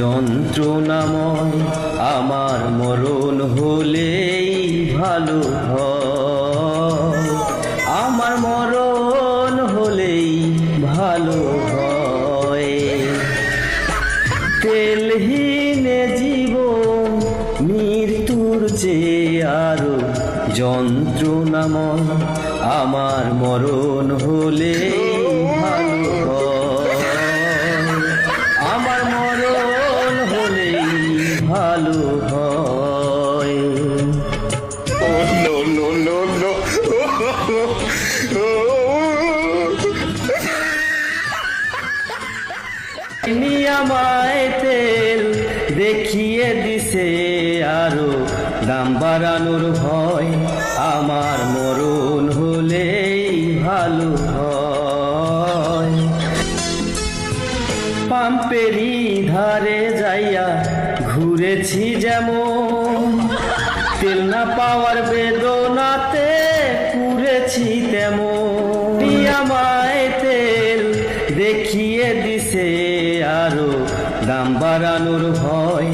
যন্ত্রণাময় আমার মরণ হলেই ভালো হয়, আমার মরণ হলেই ভালো হয়। তেলহীন জীবন মৃত্যুর চেয়ে আরো যন্ত্রণাময় আমার মরণ হলে ভালো হয়, আমার মরণ হলেই ভালো হয়। Oh, no, no, no, no. তিনি আমায় তেল দেখিয়ে দিছে আরো দাম বাড়ানোর ভয়, আমার মরণ হলেই ভালো হয়। পাম্পেরই ধারে যাইয়া ঘুরেছি যেমন, তেল না পাওয়ার বেদনাতে পুড়েছি তেমন। আমায় তেল দেখিয়ে দিছে আরো দাম বাড়ানোর ভয়।